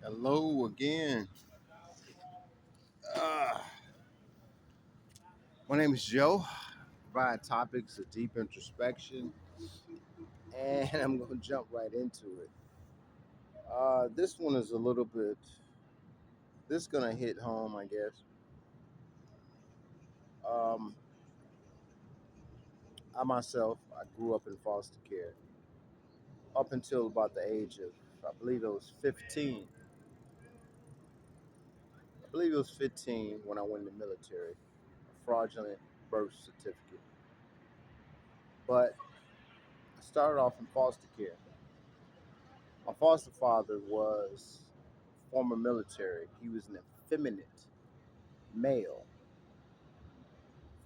Hello again. Uh, my name is Joe. I provide topics of deep introspection, and I'm going to jump right into it. This one is a little bit. This is going to hit home, I guess. Um, I grew up in foster care up until about the age of, I believe it was 15. I believe it was 15 when I went in the military, a fraudulent birth certificate. But I started off in foster care. My foster father was former military. He was an effeminate male.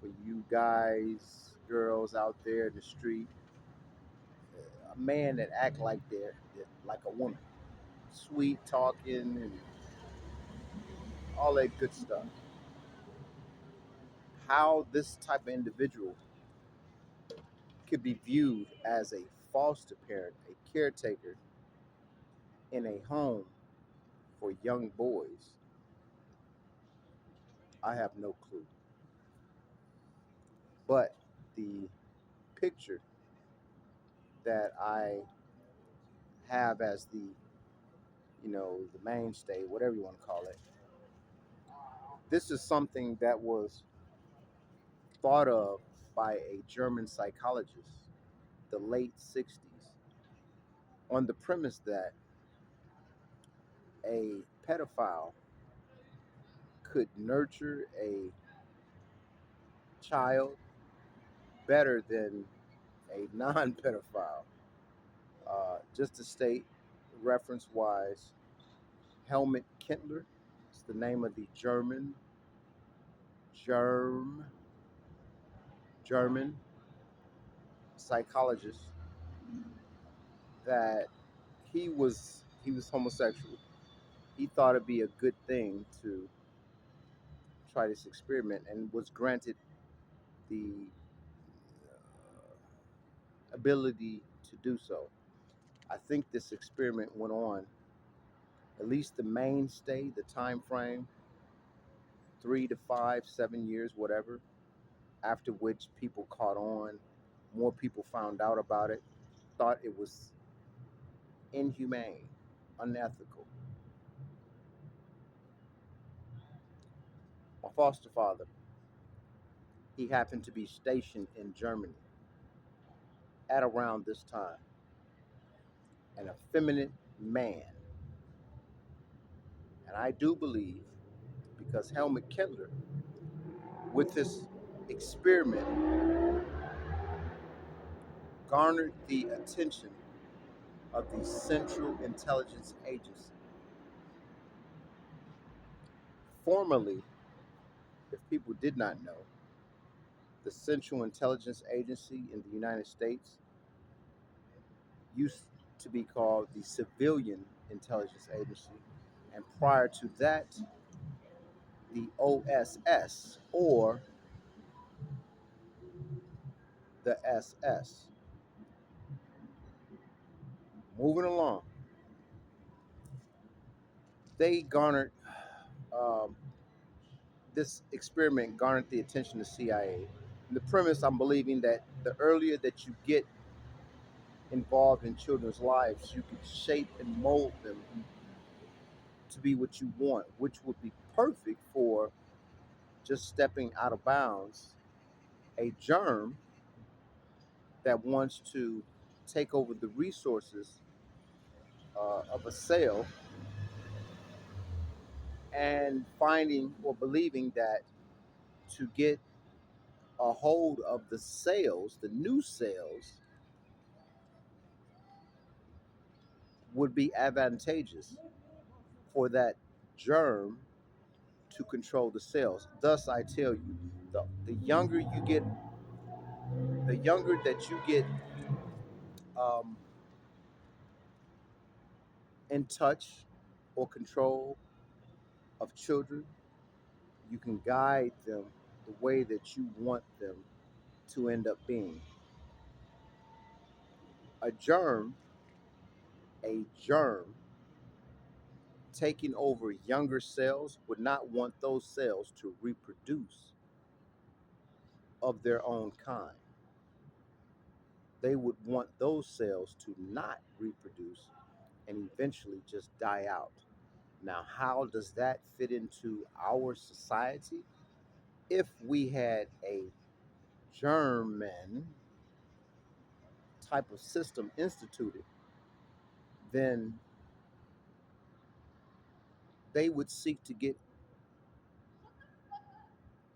For you guys, girls out there in the street, a man that act like they're like a woman, sweet talking and all that good stuff. How this type of individual could be viewed as a foster parent, a caretaker in a home for young boys, I have no clue. But the picture that I have as the mainstay, whatever you want to call it. This is something that was thought of by a German psychologist, the late 60s, on the premise that a pedophile could nurture a child better than a non pedophile. Just to state, reference wise, Helmut Kindler is the name of the germ, German psychologist that he was homosexual. He thought it'd be a good thing to try this experiment and was granted the ability to do so. I think this experiment went on at least the mainstay, the time frame, 3 to 5, 7 years, whatever. After which people caught on, more people found out about it, thought it was inhumane, unethical. My foster father, he happened to be stationed in Germany at around this time, an effeminate man. And I do believe, because Helmut Kindler, with this experiment, garnered the attention of the Central Intelligence Agency. Formerly, if people did not know, the Central Intelligence Agency in the United States used to be called the Civilian Intelligence Agency, and prior to that, the OSS or the SS. Moving along, they garnered um, this experiment garnered the attention of the CIA. And the premise, I'm believing that the earlier that you get involved in children's lives, you can shape and mold them to be what you want, which would be perfect for just stepping out of bounds a germ that wants to take over the resources of a cell, and finding or believing that to get a hold of the cells, the new cells, would be advantageous for that germ to control the cells. Thus, I tell you, the younger you get, the younger that you get um, in touch or control of children, you can guide them the way that you want them to end up being. A germ, a germ taking over younger cells would not want those cells to reproduce of their own kind. They would want those cells to not reproduce and eventually just die out. Now, how does that fit into our society? If we had a German type of system instituted, then they would seek to get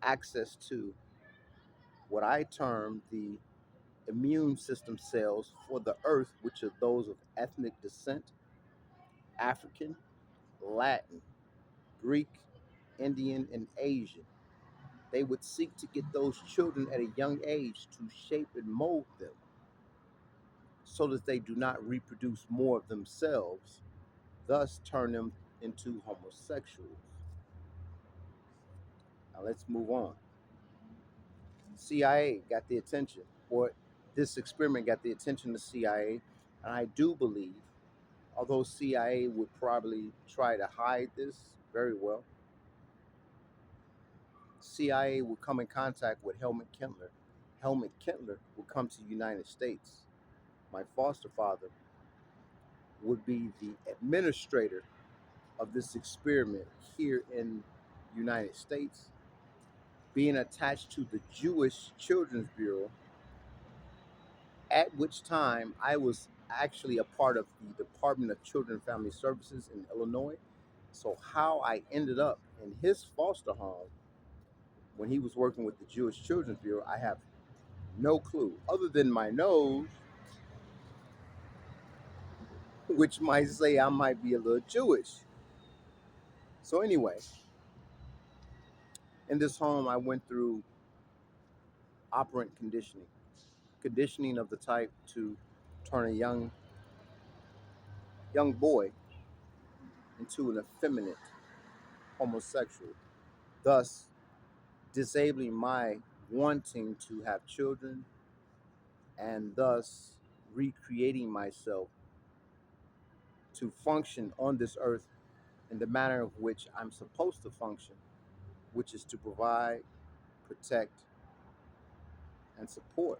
access to what I term the immune system cells for the earth, which are those of ethnic descent, African, Latin, Greek, Indian, and Asian. They would seek to get those children at a young age to shape and mold them so that they do not reproduce more of themselves, thus turn them into homosexuals. Now let's move on. CIA got the attention, or this experiment got the attention of CIA, and I do believe, although CIA would probably try to hide this very well, CIA would come in contact with Helmut Kentler. Helmut Kentler would come to the United States. My foster father would be the administrator of this experiment here in the United States, being attached to the Jewish Children's Bureau, at which time I was actually a part of the Department of Children and Family Services in Illinois. So how I ended up in his foster home when he was working with the Jewish Children's Bureau, I have no clue, other than my nose, which might say I might be a little Jewish. So anyway, in this home, I went through operant conditioning of the type to turn a young boy into an effeminate homosexual, thus disabling my wanting to have children and thus recreating myself to function on this earth in the manner of which I'm supposed to function, which is to provide, protect, and support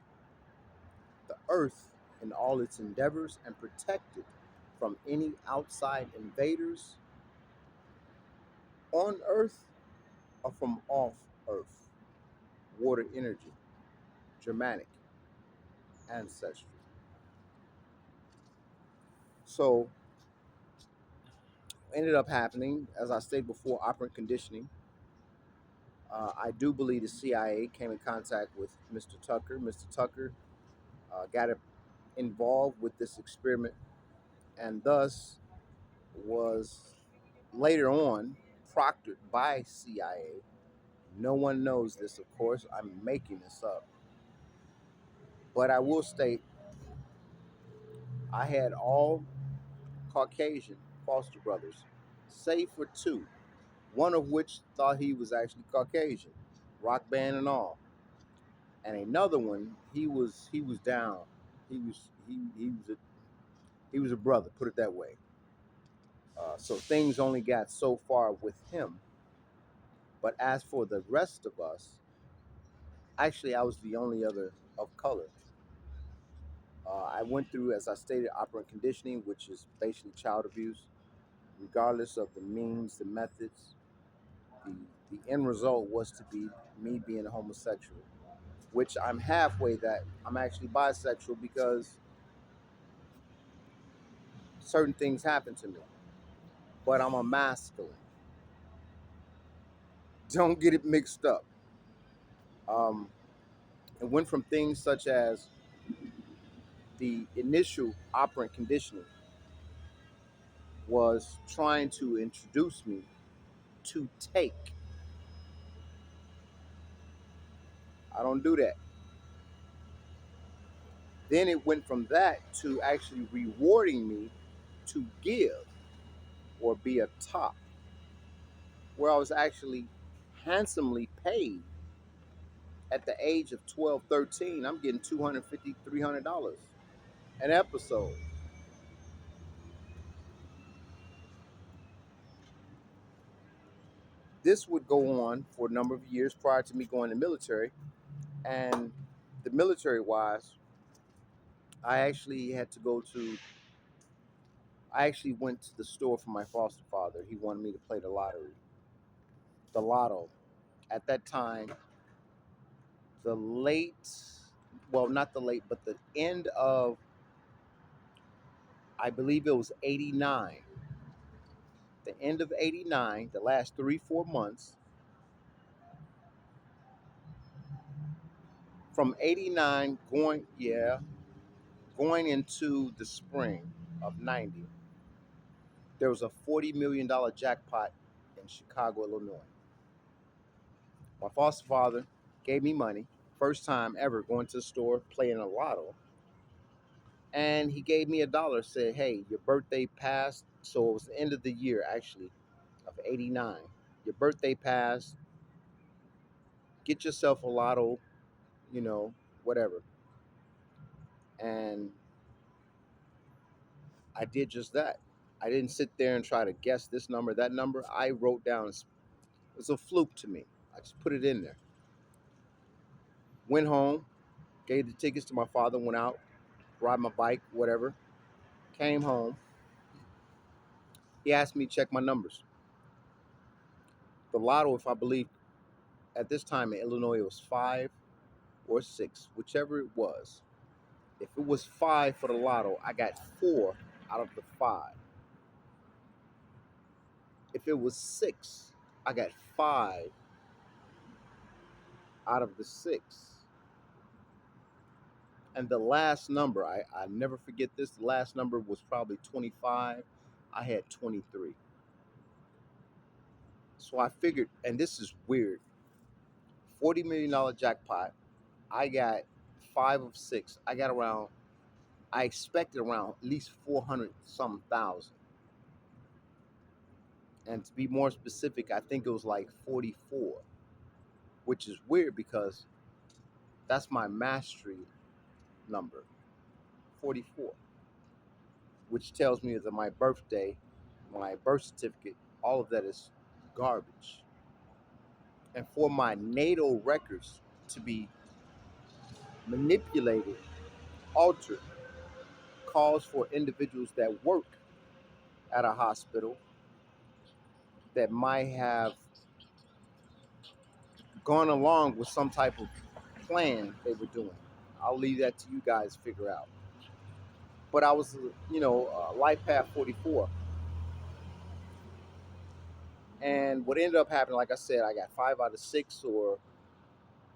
the earth in all its endeavors and protect it from any outside invaders on earth or from off earth. Water energy, Germanic ancestry. So ended up happening, as I stated before, operant conditioning. I do believe the CIA came in contact with Mr. Tucker. Mr. Tucker got involved with this experiment and thus was later on proctored by CIA. No one knows this, of course. I'm making this up. But I will state I had all Caucasian foster brothers, save for two, one of which thought he was actually Caucasian, rock band and all. And another one, he was down. He was a brother, put it that way. So things only got so far with him. But as for the rest of us, actually, I was the only other of color. I went through, as I stated, operant conditioning, which is basically child abuse, regardless of the means, the methods. The, the end result was to be me being a homosexual, which I'm halfway that I'm actually bisexual because certain things happen to me, but I'm a masculine. Don't get it mixed up. Um, it went from things such as the initial operant conditioning was trying to introduce me to take. I don't do that. Then it went from that to actually rewarding me to give or be a top, where I was actually handsomely paid at the age of 12, 13. I'm getting $250, $300 an episode. This would go on for a number of years prior to me going to the military. And the military wise, I actually had to go to, I actually went to the store for my foster father. He wanted me to play the lottery, the lotto. At that time, the late, well, not the late, but the end of, I believe it was 89. The end of 89, the last 3, 4 months, from 89 going, yeah, going into the spring of 90, there was a $40 million jackpot in Chicago, Illinois. My foster father gave me money, first time ever going to the store playing a lotto, and he gave me $1. Said, "Hey, your birthday passed, so it was the end of the year actually of '89. Your birthday passed. Get yourself a lotto, you know, whatever." And I did just that. I didn't sit there and try to guess this number, that number. I wrote down. It was a fluke to me. I just put it in there. Went home, gave the tickets to my father. Went out, ride my bike, whatever. Came home. He asked me to check my numbers. The lotto, if I believe, at this time in Illinois, it was 5 or 6, whichever it was. If it was 5 for the lotto, I got 4 out of the 5. If it was 6, I got 5 out of the 6. And the last number, I never forget this, the last number was probably 25. I had 23. So I figured, and this is weird, $40 million jackpot. I got 5 of 6. I got around, I expected around at least 400 some thousand. And to be more specific, I think it was like 44, which is weird because that's my mastery number, 44, which tells me that my birthday, my birth certificate, all of that is garbage. And for my natal records to be manipulated, altered, calls for individuals that work at a hospital that might have gone along with some type of plan they were doing. I'll leave that to you guys to figure out. But I was, life path 44. And what ended up happening, like I said, I got 5 out of 6 or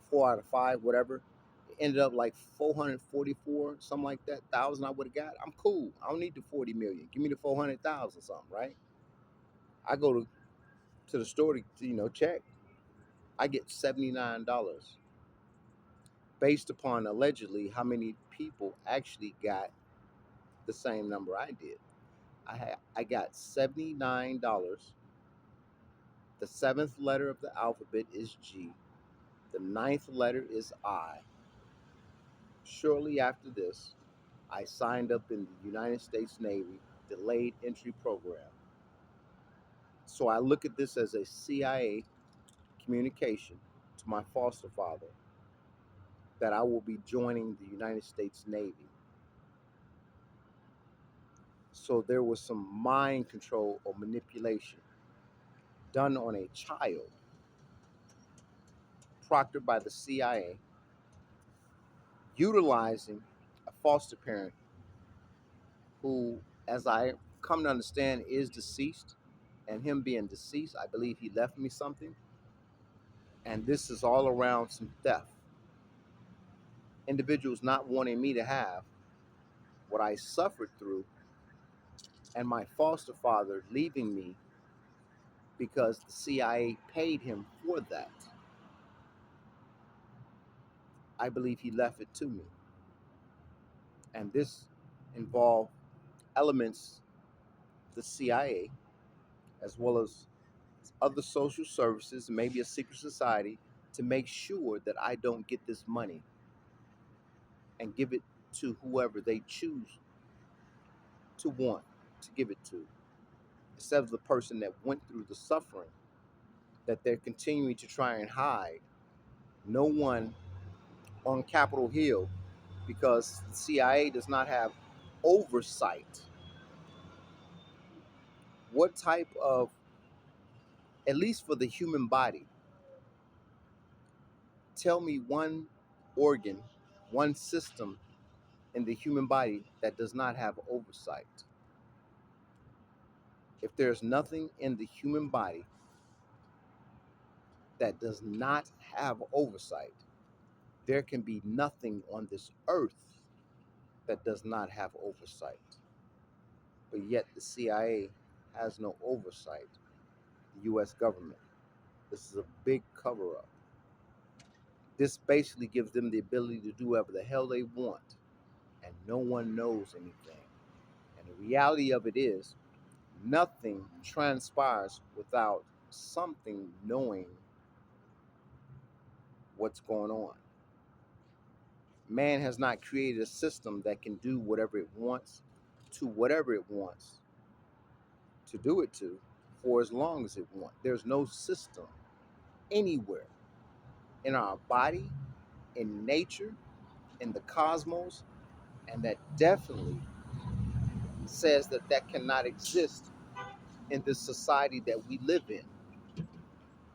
4 out of 5, whatever. It ended up like 444, something like that, thousand I would have got. I'm cool. I don't need the 40 million. Give me the 400,000 something, right? I go to the store to check. I get $79 based upon allegedly how many people actually got the same number I did. I got $79. The seventh letter of the alphabet is G. The ninth letter is I. Shortly after this, I signed up in the United States Navy delayed entry program. So I look at this as a CIA communication to my foster father that I will be joining the United States Navy. So there was some mind control or manipulation done on a child proctored by the CIA, utilizing a foster parent who, as I come to understand, is deceased. And him being deceased, I believe he left me something. And this is all around some theft. Individuals not wanting me to have what I suffered through, and my foster father leaving me because the CIA paid him for that. I believe he left it to me. And this involved elements, the CIA, as well as other social services, maybe a secret society, to make sure that I don't get this money and give it to whoever they choose to want to give it to, instead of the person that went through the suffering that they're continuing to try and hide. No one on Capitol Hill, because the CIA does not have oversight. What type of, at least for the human body, tell me one organ, one system in the human body that does not have oversight. If there's nothing in the human body that does not have oversight, there can be nothing on this earth that does not have oversight. But yet the CIA has no oversight. The US government. This is a big cover up. This basically gives them the ability to do whatever the hell they want, and no one knows anything. And the reality of it is, nothing transpires without something knowing what's going on. Man has not created a system that can do whatever it wants to whatever it wants to do it to for as long as it wants. There's no system anywhere in our body, in nature, in the cosmos, and that definitely says that that cannot exist in this society that we live in.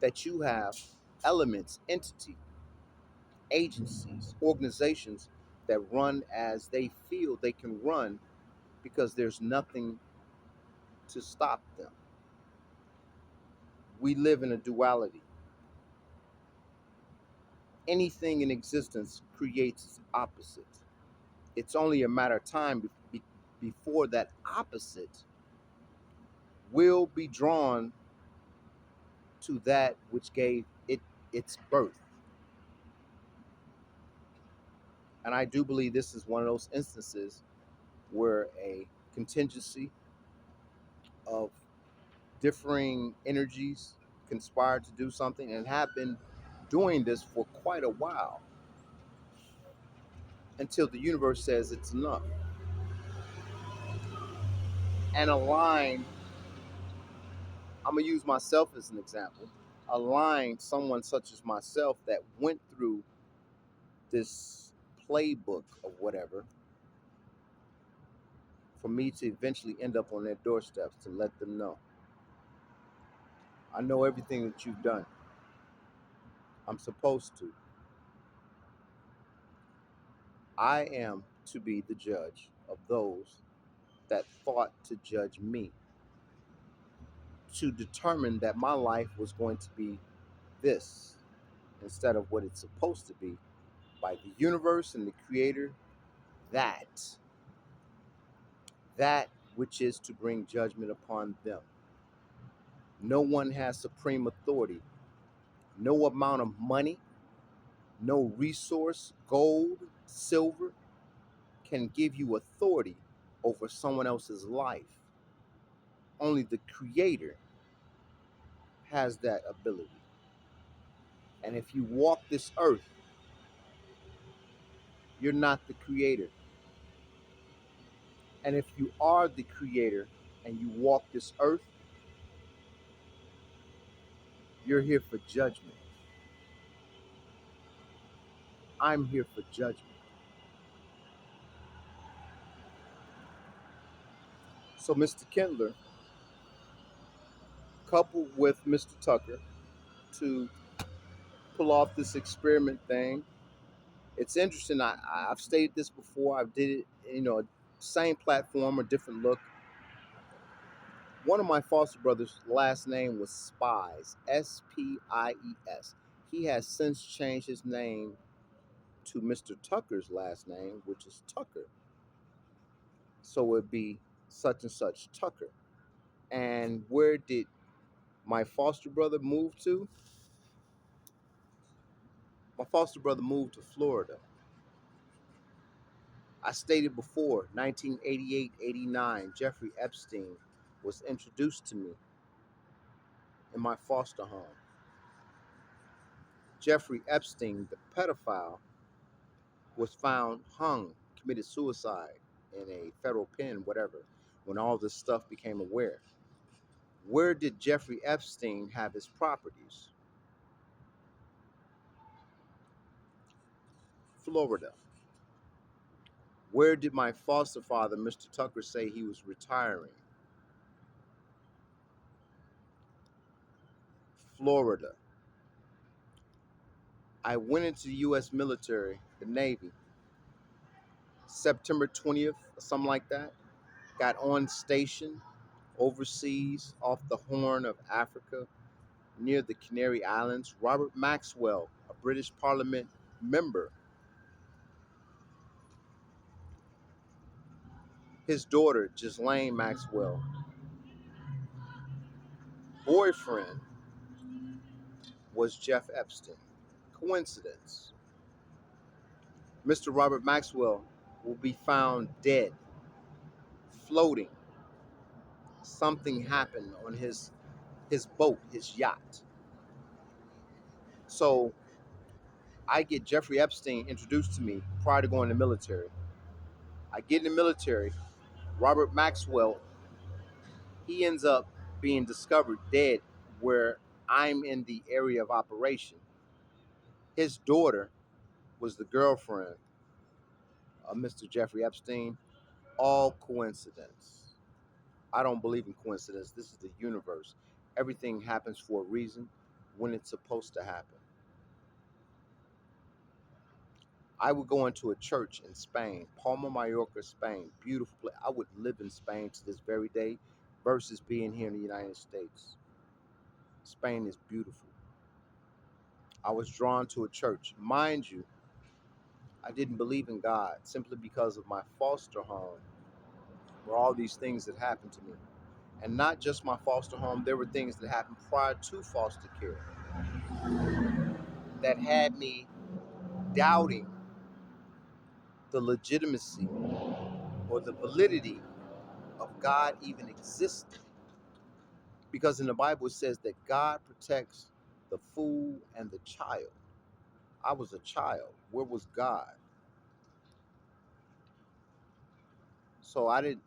That you have elements, entities, agencies, organizations that run as they feel they can run because there's nothing to stop them. We live in a duality. Anything in existence creates its opposite. It's only a matter of time before that opposite will be drawn to that which gave it its birth. And I do believe this is one of those instances where a contingency of differing energies conspired to do something and have been doing this for quite a while until the universe says it's enough. And align, I'm going to use myself as an example, align someone such as myself that went through this playbook of whatever for me to eventually end up on their doorsteps to let them know I know everything that you've done. I'm supposed to. I am to be the judge of those that thought to judge me, to determine that my life was going to be this instead of what it's supposed to be by the universe and the creator, that that which is to bring judgment upon them. No one has supreme authority. No amount of money, no resource, gold, silver, can give you authority over someone else's life. Only the creator has that ability. And if you walk this earth, you're not the creator. And if you are the creator and you walk this earth, you're here for judgment. I'm here for judgment. So Mr. Kindler, coupled with Mr. Tucker, to pull off this experiment thing, it's interesting. I've stated this before. I did it, same platform, a different look. One of my foster brothers' last name was Spies, Spies. He has since changed his name to Mr. Tucker's last name, which is Tucker. So it'd be such and such Tucker. And where did my foster brother move to? My foster brother moved to Florida. I stated before, 1988-89, Jeffrey Epstein was introduced to me in my foster home. Jeffrey Epstein, the pedophile, was found hung, committed suicide in a federal pen, whatever, when all this stuff became aware. Where did Jeffrey Epstein have his properties? Florida. Where did my foster father, Mr. Tucker, say he was retiring? Florida. I went into the U.S. military, the Navy, September 20th, or something like that. Got on station overseas off the Horn of Africa near the Canary Islands. Robert Maxwell, a British Parliament member, his daughter, Ghislaine Maxwell, boyfriend was Jeff Epstein. Coincidence. Mr. Robert Maxwell will be found dead, floating. Something happened on his boat, his yacht. So I get Jeffrey Epstein introduced to me prior to going to the military. I get in the military. Robert Maxwell, he ends up being discovered dead where I'm in the area of operation. His daughter was the girlfriend of Mr. Jeffrey Epstein. All coincidence. I don't believe in coincidence. This is the universe. Everything happens for a reason when it's supposed to happen. I would go into a church in Spain, Palma Mallorca, Spain. Beautiful place. I would live in Spain to this very day versus being here in the United States. Spain is beautiful. I was drawn to a church. Mind you, I didn't believe in God simply because of my foster home, where all these things that happened to me. And not just my foster home, there were things that happened prior to foster care that had me doubting the legitimacy or the validity of God even existing. Because in the Bible it says that God protects the fool and the child. I was a child. Where was God? So I didn't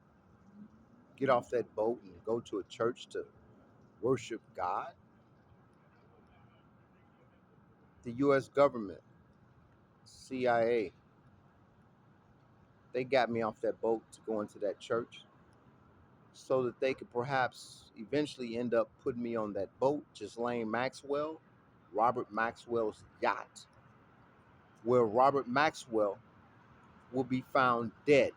get off that boat and go to a church to worship God. The US government, CIA, they got me off that boat to go into that church so that they could perhaps eventually end up putting me on that boat, Ghislaine Maxwell, Robert Maxwell's yacht, where Robert Maxwell will be found dead.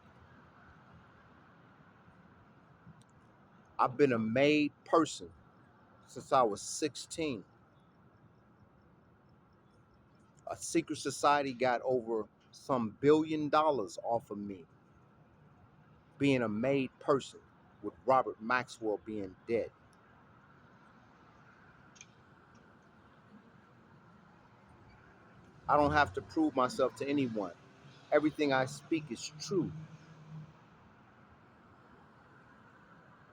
I've been a made person since I was 16. A secret society got over some $1 billion off of me being a made person with Robert Maxwell being dead. I don't have to prove myself to anyone. Everything I speak is true.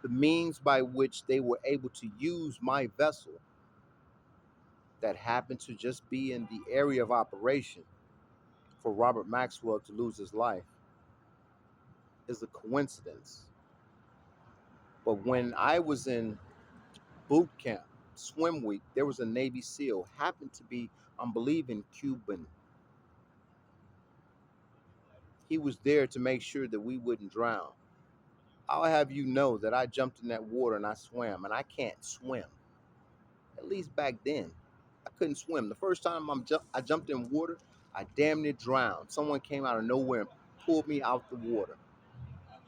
The means by which they were able to use my vessel that happened to just be in the area of operation for Robert Maxwell to lose his life is a coincidence. But when I was in boot camp, swim week, there was a Navy SEAL, happened to be, I'm believing, Cuban. He was there to make sure that we wouldn't drown. I'll have you know that I jumped in that water and I swam, and I can't swim. At least back then, I couldn't swim. The first time I jumped in water, I damn near drowned. Someone came out of nowhere and pulled me out the water.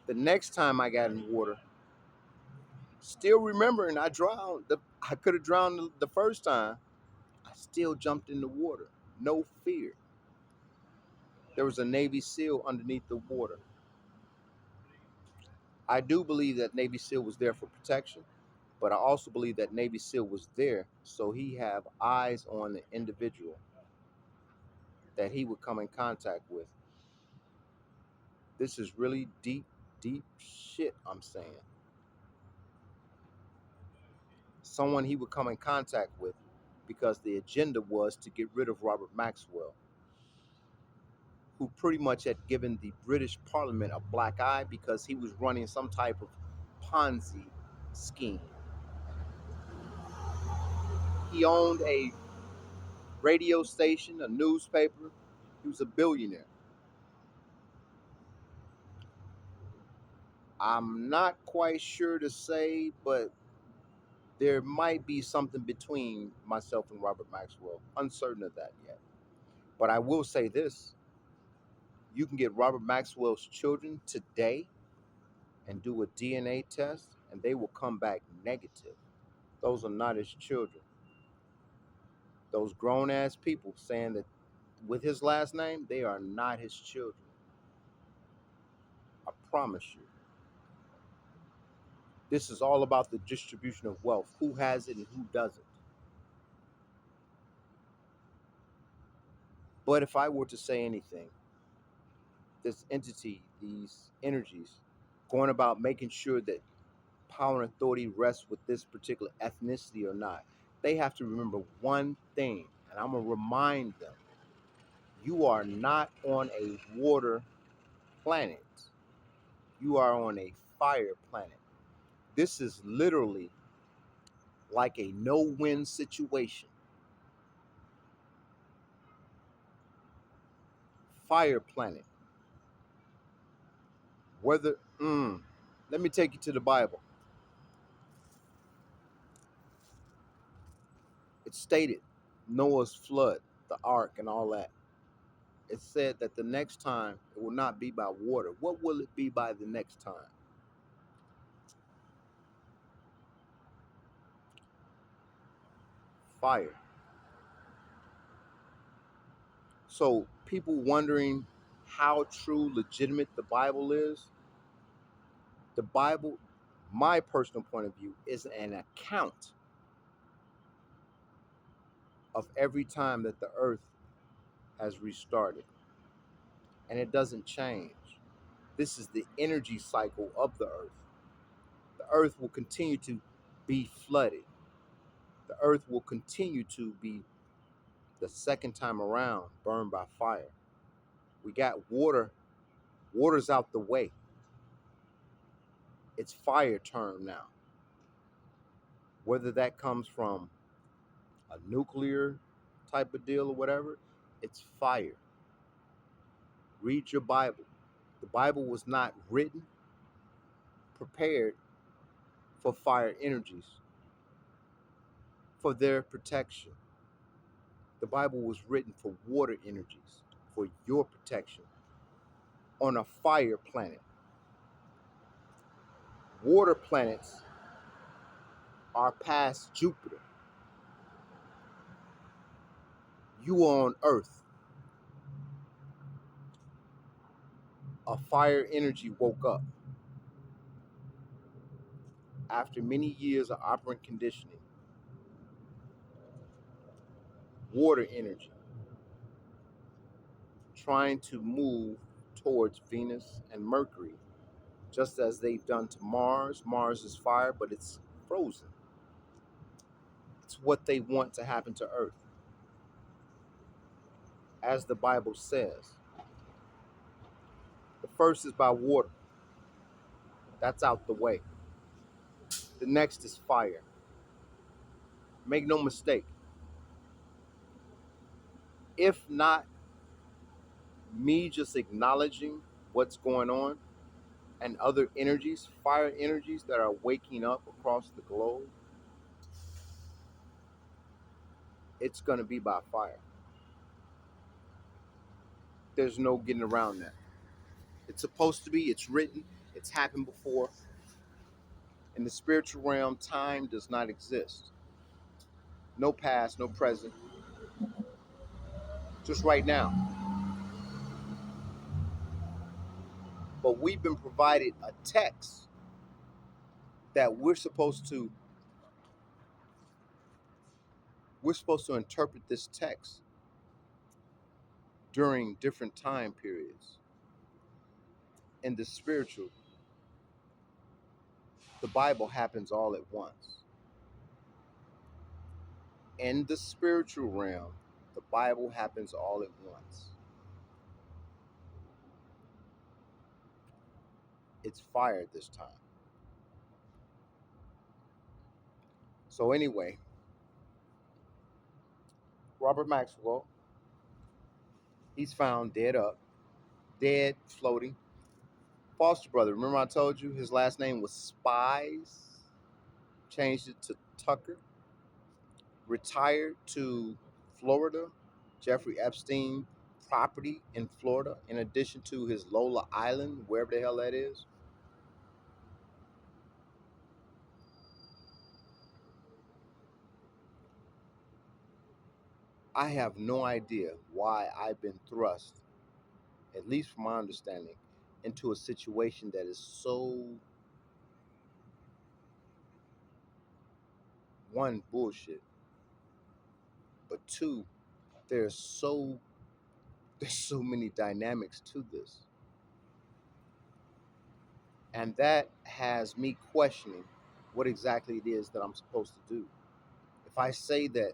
The next time I got in water, still remembering I drowned. I could have drowned the first time. I still jumped in the water. No fear. There was a Navy SEAL underneath the water. I do believe that Navy SEAL was there for protection, but I also believe that Navy SEAL was there so he have eyes on the individual that he would come in contact with. This is really deep, deep shit I'm saying. Someone he would come in contact with because the agenda was to get rid of Robert Maxwell, who pretty much had given the British Parliament a black eye because he was running some type of Ponzi scheme. He owned a radio station, a newspaper. He was a billionaire. I'm not quite sure to say, but there might be something between myself and Robert Maxwell. Uncertain of that yet. But I will say this: you can get Robert Maxwell's children today and do a DNA test, and they will come back negative. Those are not his children. Those grown ass people saying that with his last name, they are not his children. I promise you. This is all about the distribution of wealth, who has it and who doesn't. But if I were to say anything, this entity, these energies, going about making sure that power and authority rests with this particular ethnicity or not, they have to remember one thing, and I'm going to remind them: you are not on a water planet, you are on a fire planet. This is literally like a no win situation. Fire planet. Whether, let me take you to the Bible. It stated Noah's flood, the ark, and all that. It said that the next time it will not be by water. What will it be by the next time? Fire. So people wondering how true, legitimate the Bible is. The Bible, my personal point of view, is an account of every time that the earth has restarted. And it doesn't change. This is the energy cycle of the earth. The earth will continue to be flooded. The earth will continue to be, the second time around, burned by fire. We got water. Water's out the way. It's fire term now. Whether that comes from a nuclear type of deal or whatever, it's fire. Read your Bible. The Bible was not written, prepared for fire energies, for their protection. The Bible was written for water energies, for your protection on a fire planet. Water planets are past Jupiter. You are on Earth. A fire energy woke up after many years of operant conditioning. Water energy trying to move towards Venus and Mercury, just as they've done to Mars. Mars is fire, but it's frozen. It's what they want to happen to Earth. As the Bible says, the first is by water. That's out the way. The next is fire. Make no mistake. If not me just acknowledging what's going on and other energies, fire energies that are waking up across the globe, it's going to be by fire. There's no getting around that. It's supposed to be, it's written, it's happened before. In the spiritual realm, time does not exist. No past, no present, just right now. But we've been provided a text that we're supposed to interpret this text during different time periods. In the spiritual, the Bible happens all at once. In the spiritual realm, the Bible happens all at once. It's fire this time. So anyway, Robert Maxwell, he's found dead, floating. Foster brother, remember I told you his last name was Spies? Changed it to Tucker. Retired to Florida, Jeffrey Epstein property in Florida, in addition to his Lola Island, wherever the hell that is. I have no idea why I've been thrust, at least from my understanding, into a situation that is so, one, bullshit, but two, there's so there's so many dynamics to this. And that has me questioning what exactly it is that I'm supposed to do. If I say that,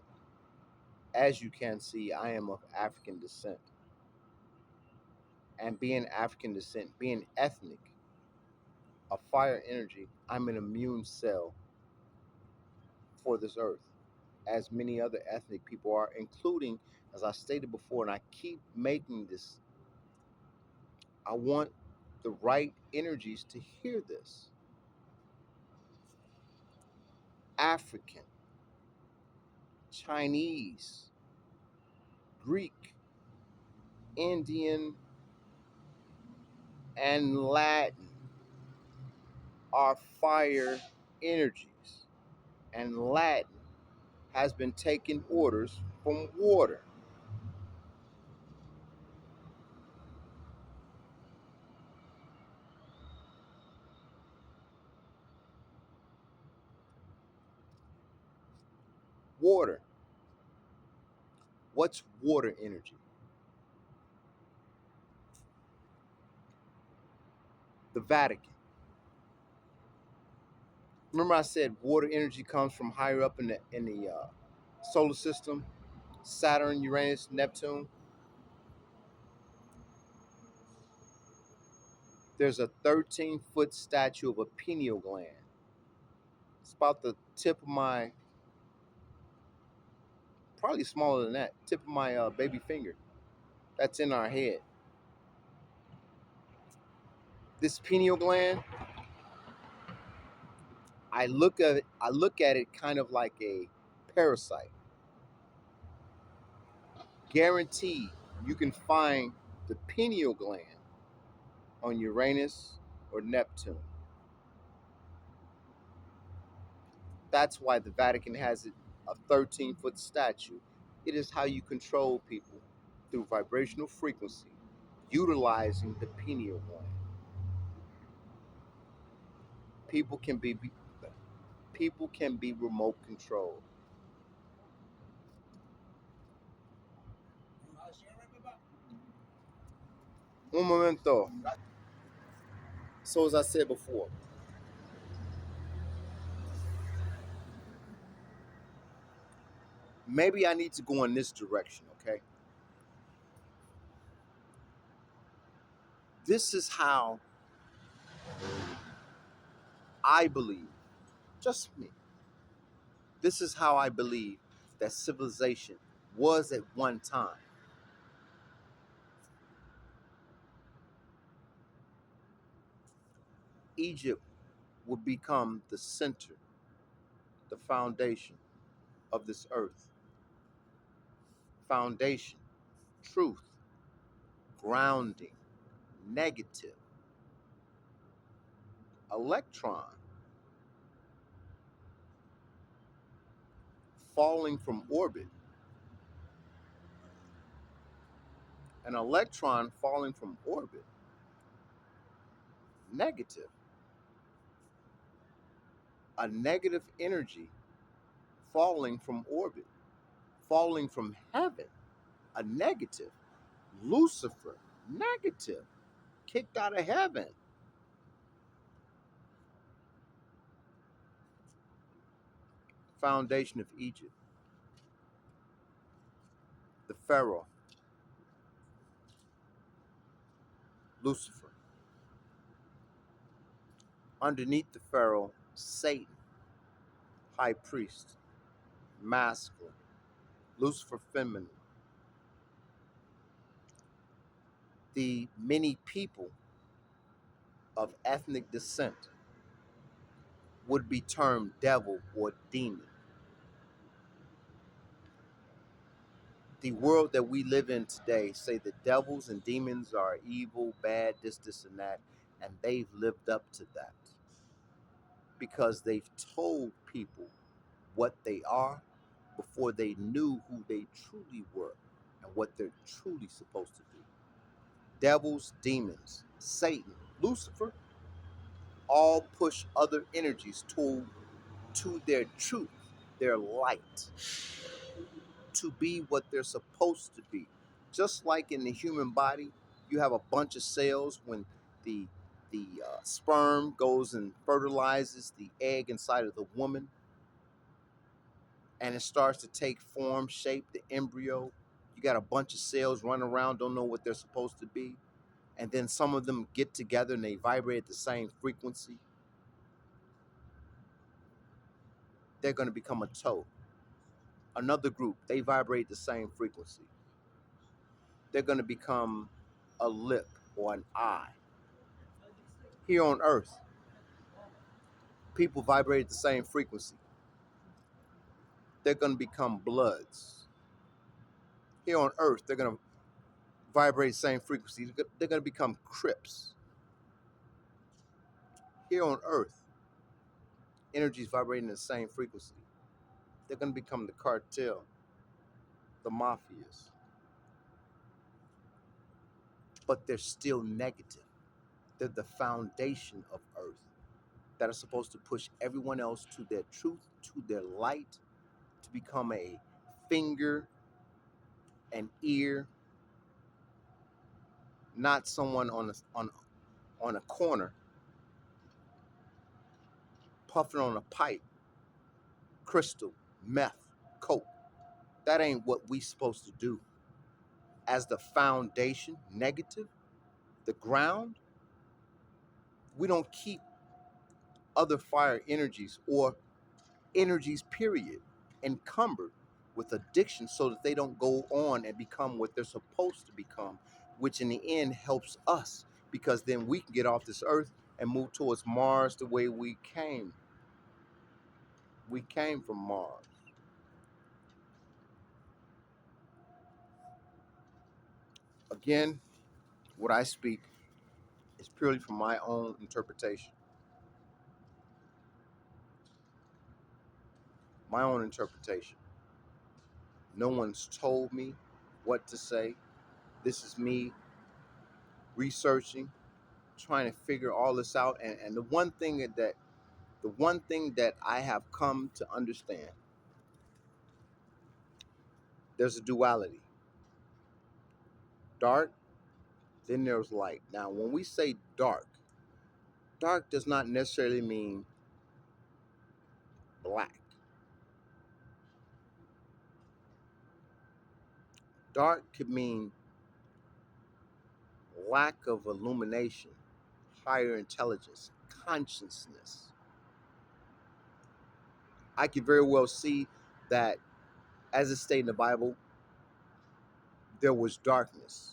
as you can see, I am of African descent, and being African descent, being ethnic, a fire energy, I'm an immune cell for this earth, as many other ethnic people are, including, as I stated before, and I keep making this, I want the right energies to hear this. African, Chinese, Greek, Indian, and Latin are fire energies. And Latin has been taking orders from water. Water. What's water energy? The Vatican. Remember I said water energy comes from higher up in the solar system, Saturn, Uranus, Neptune. There's a 13-foot statue of a pineal gland. It's about the tip of my, probably smaller than that, tip of my baby finger. That's in our head. This pineal gland, I look at it kind of like a parasite. Guaranteed, you can find the pineal gland on Uranus or Neptune. That's why the Vatican has it a 13-foot statue. It is how you control people through vibrational frequency, utilizing the pineal gland. People can be people can be remote controlled. Un momento. So as I said before, maybe I need to go in this direction, okay? This is how I believe, just me. This is how I believe that civilization was at one time. Egypt would become the center, the foundation of this earth. Foundation, truth, grounding, negative, electron, falling from orbit, an electron falling from orbit, negative, a negative energy falling from orbit, falling from heaven, a negative, Lucifer, negative, kicked out of heaven. Foundation of Egypt, the Pharaoh, Lucifer. Underneath the Pharaoh, Satan, high priest, masculine. Lucifer feminine. The many people of ethnic descent would be termed devil or demon. The world that we live in today say the devils and demons are evil, bad, this, and that, and they've lived up to that because they've told people what they are before they knew who they truly were and what they're truly supposed to do. Devils, demons, Satan, Lucifer, all push other energies to their truth, their light, to be what they're supposed to be. Just like in the human body, you have a bunch of cells. When the sperm goes and fertilizes the egg inside of the woman, and it starts to take form, shape, the embryo. You got a bunch of cells running around, don't know what they're supposed to be, and then some of them get together and they vibrate at the same frequency. They're going to become a toe. Another group, they vibrate the same frequency. They're going to become a lip or an eye. Here on Earth, people vibrate at the same frequency. They're going to become bloods. Here on Earth, they're going to vibrate the same frequency. They're going to become Crips. Here on Earth, energies vibrating the same frequency. They're going to become the cartel, the mafias, but they're still negative. They're the foundation of Earth that are supposed to push everyone else to their truth, to their light, to become a finger, an ear, not someone on a corner puffing on a pipe, crystal, meth, coke. That ain't what we supposed to do. As the foundation, negative, the ground, we don't keep other fire energies or energies, period, encumbered with addiction so that they don't go on and become what they're supposed to become, which in the end helps us because then we can get off this earth and move towards Mars the way we came. We came from Mars. Again, what I speak is purely from my own interpretation. My own interpretation. No one's told me what to say. This is me researching, trying to figure all this out. And the one thing that I have come to understand, there's a duality. Dark, then there's light. Now, when we say dark, dark does not necessarily mean black. Dark could mean lack of illumination, higher intelligence, consciousness. I could very well see that, as it's stated in the Bible, there was darkness.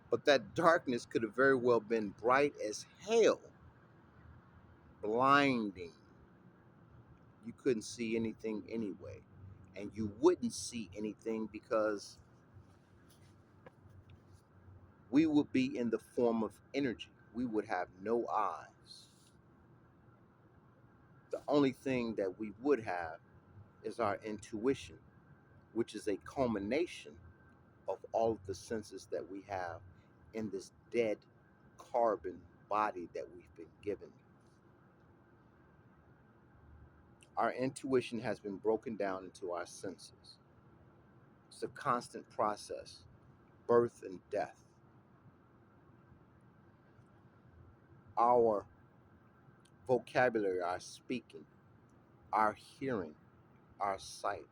But that darkness could have very well been bright as hell, blinding. You couldn't see anything anyway. And you wouldn't see anything because we would be in the form of energy. We would have no eyes. The only thing that we would have is our intuition, which is a culmination of all of the senses that we have in this dead carbon body that we've been given. Our intuition has been broken down into our senses. It's a constant process, birth and death. Our vocabulary, our speaking, our hearing, our sight,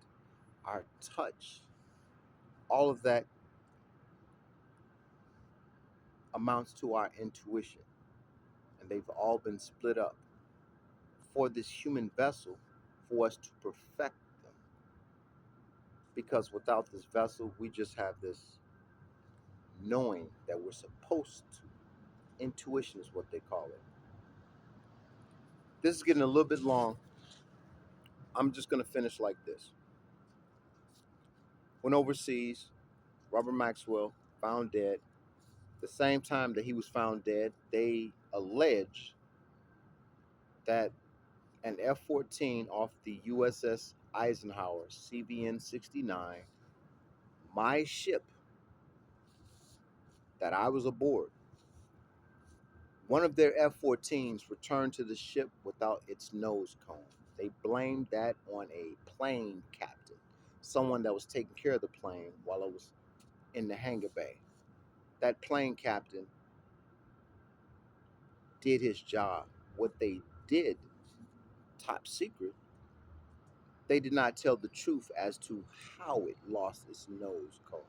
our touch, all of that amounts to our intuition. And they've all been split up for this human vessel for us to perfect them. because without this vessel, we just have this knowing that we're supposed to. Intuition is what they call it. This is getting a little bit long. I'm just going to finish like this. Went overseas, Robert Maxwell found dead. The same time that he was found dead, they allege that an F 14 off the USS Eisenhower CVN 69, my ship that I was aboard, one of their F 14s returned to the ship without its nose cone. They blamed that on a plane captain, someone that was taking care of the plane while it was in the hangar bay. That plane captain did his job. What they did, top secret, they did not tell the truth as to how it lost its nose cone.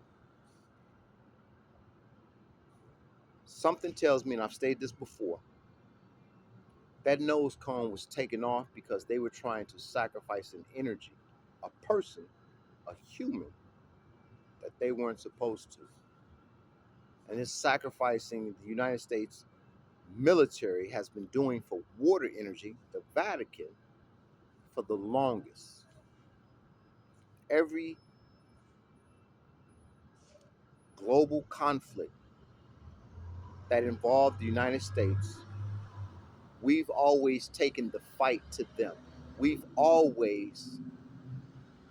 Something tells me, and I've stated this before, that nose cone was taken off because they were trying to sacrifice an energy, a person, a human, that they weren't supposed to. And this sacrificing the United States military has been doing for water energy, the Vatican, for the longest. Every global conflict that involved the United States, we've always taken the fight to them. We've always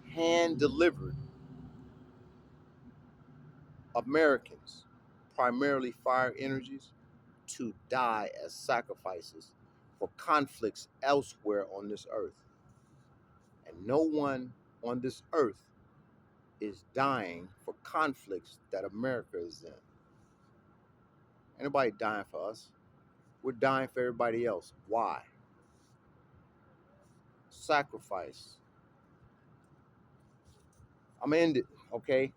hand delivered Americans, primarily fire energies, to die as sacrifices for conflicts elsewhere on this earth. And no one on this earth is dying for conflicts that America is in. Anybody dying for us? We're dying for everybody else. Why? Sacrifice. I'm gonna end it, okay?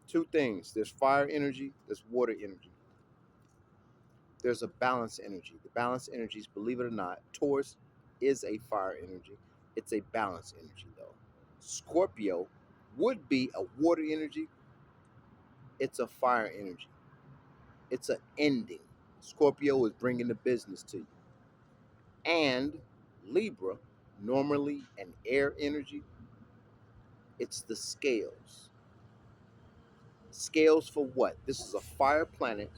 Two things. There's fire energy, there's water energy. There's a balance energy. The balance energies, believe it or not, Taurus is a fire energy. It's a balance energy though. Scorpio would be a water energy. It's a fire energy. It's an ending. Scorpio is bringing the business to you. And Libra, normally an air energy, it's the scales. Scales for what? This is a fire planet.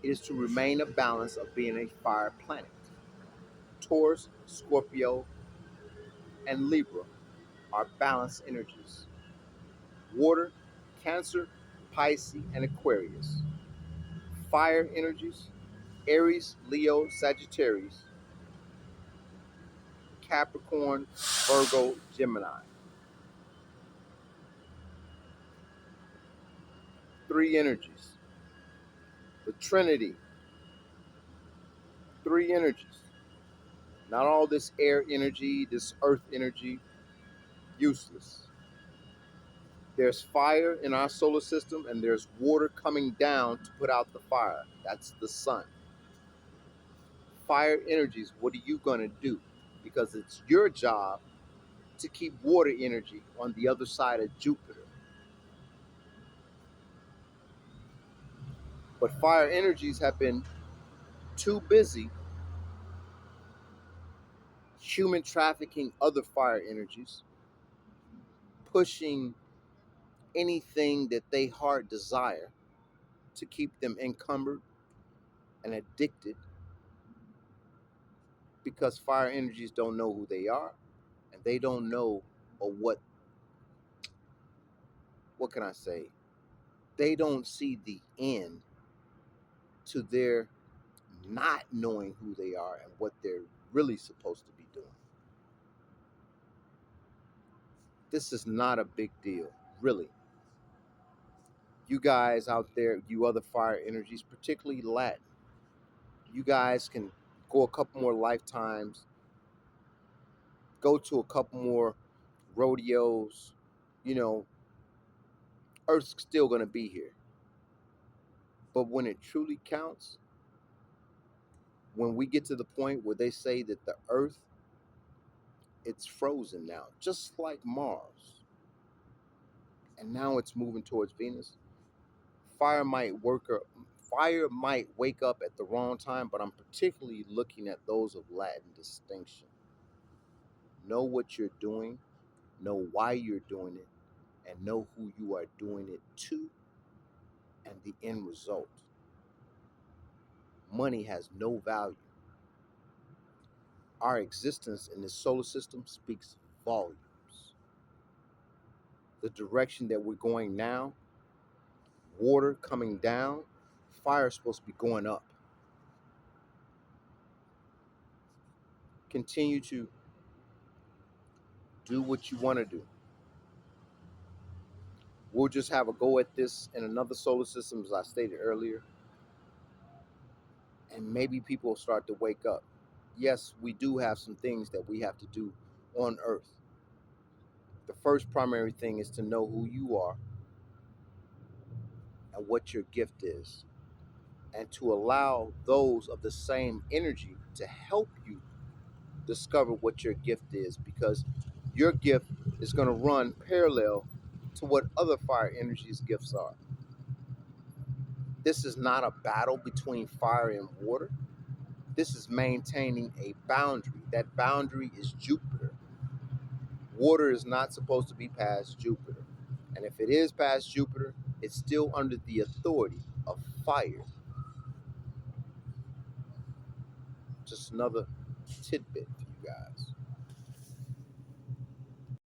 It is to remain a balance of being a fire planet. Taurus, Scorpio, and Libra are balanced energies. Water, Cancer, Pisces, and Aquarius. Fire energies, Aries, Leo, Sagittarius, Capricorn, Virgo, Gemini. Three energies. The Trinity, three energies. Not all this air energy, this earth energy, useless. There's fire in our solar system and there's water coming down to put out the fire. That's the sun. Fire energies, what are you going to do? Because it's your job to keep water energy on the other side of Jupiter. But fire energies have been too busy human trafficking other fire energies, pushing anything that they heart desire to keep them encumbered and addicted because fire energies don't know who they are and they don't know or what can I say? They don't see the end to their not knowing who they are and what they're really supposed to be doing. This is not a big deal, really. You guys out there, you other fire energies, particularly Latin, you guys can go a couple more lifetimes, go to a couple more rodeos. You know, Earth's still going to be here. But when it truly counts, when we get to the point where they say that the Earth, it's frozen now, just like Mars. and now it's moving towards Venus. Fire might work or fire might wake up at the wrong time, but I'm particularly looking at those of Latin distinction. Know what you're doing, know why you're doing it, and know who you are doing it to and the end result. Money has no value. Our existence in this solar system speaks volumes. The direction that we're going now, water coming down, fire is supposed to be going up. Continue to do what you want to do. We'll just have a go at this in another solar system, as I stated earlier, and maybe people will start to wake up. Yes, we do have some things that we have to do on Earth. The first primary thing is to know who you are and what your gift is, and to allow those of the same energy to help you discover what your gift is, because your gift is going to run parallel to what other fire energies gifts are. This is not a battle between fire and water. This is maintaining a boundary. That boundary is Jupiter. Water is not supposed to be past Jupiter. And if it is past Jupiter, it's still under the authority of fire. Just another tidbit for you guys.